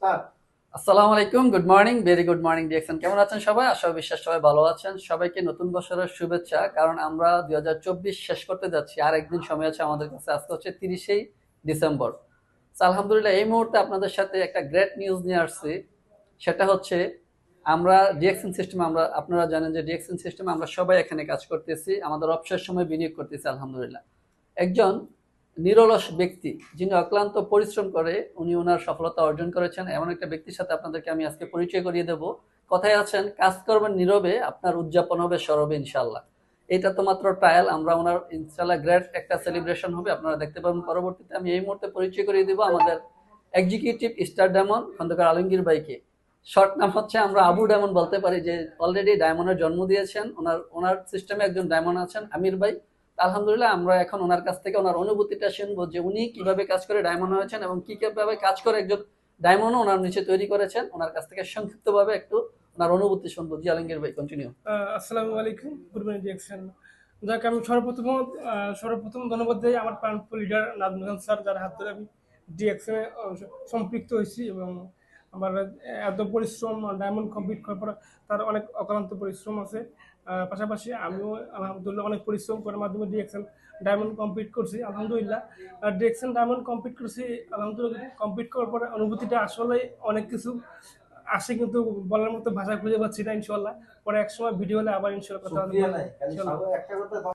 আসসালামু আলাইকুম, good morning, very good morning DXN. কেমন আছেন সবাই? আশা ও বিশ্বাস সবাই ভালো আছেন। সবাইকে নতুন বছরের শুভেচ্ছা। কারণ আমরা 2024 শেষ করতে যাচ্ছি, আর একদিন সময় আছে আমাদের কাছে। আজকে হচ্ছে 30 ডিসেম্বর। আলহামদুলিল্লাহ এই মুহূর্তে আপনাদের সাথে একটা গ্রেট নিউজ নিয়ে আসছি। সেটা হচ্ছে আমরা ডিএক্সএন সিস্টেমে, আপনারা জানেন যে ডিএক্সএন সিস্টেমে আমরা সবাই এখানে কাজ করতেছি, আমাদের অবসর সময় বিনিয়োগ করতেছি। আলহামদুলিল্লাহ একজন নিরলস ব্যক্তি, যিনি অক্লান্ত পরিশ্রম করে উনি ওনার সফলতা অর্জন করেছেন, এমন একটা ব্যক্তির সাথে আপনাদেরকে আমি আজকে পরিচয় করিয়ে দেব। কথায় আছেন, কাজ করবেন নীরবে, আপনার উদযাপন হবে সরবে ইনশাল্লাহ। এটা তো মাত্র ট্রায়াল। আমরা ওনার ইনশাল্লাহ গ্রেট একটা সেলিব্রেশন হবে, আপনারা দেখতে পাবেন পরবর্তীতে। আমি এই মুহূর্তে পরিচয় করিয়ে দিব আমাদের executive star diamond Khandakar Alamgir ভাইকে। শর্ট নাম হচ্ছে আমরা আবু ডায়মন্ড বলতে পারি, যে অলরেডি ডায়মন্ডের জন্ম দিয়েছেন। ওনার ওনার সিস্টেমে একজন ডায়মন্ড আছেন আমির ভাই। আলহামদুলিল্লাহ আমরা এখন ওনার কাছ থেকে ওনার অনুভূতিটা শুনবো, যে উনি কিভাবে কাজ করে ডায়মন্ড হয়েছেন এবং কি কিভাবে কাজ করে একজন ডায়মন্ড ওনার নিচে তৈরি করেছেন। ওনার কাছ থেকে সংক্ষিপ্ত ভাবে একটু ওনার অনুভূতি শুনবো। জি আলমগীর ভাই, কন্টিনিউ। আসসালামু আলাইকুম, গুড মর্নিং ডিরেকশন। যাকে আমি সর্বপ্রথম ধন্যবাদ দিই আমার প্রাণপ্রিয় লিডার নাজমুল হাসান স্যার, যার হাত ধরে আমি ডিএক্সএ সম্পৃক্ত হয়েছি। এবং আমার এত পরিশ্রম ডায়মন্ড কমপ্লিট করার পর তার অনেক অক্লান্ত পরিশ্রম আছে। পাশাপাশি আমিও আলহামদুলিল্লাহ অনেক পরিশ্রম করার মাধ্যমে ডিএক্সএন ডায়মন্ড কমপ্লিট করছি আলহামদুলিল্লাহ। ডিএক্সএন ডায়মন্ড কমপ্লিট করছি আলহামদুলিল্লাহ। কমপ্লিট করার পরে অনুভূতিটা আসলে অনেক কিছু আসে, কিন্তু বলার মতো ভাষা খুঁজে পাচ্ছি না। ইনশাল্লাহ পরে এক সময় ভিডিও হলে আবার ইনশাল্লাহ কথা হবে।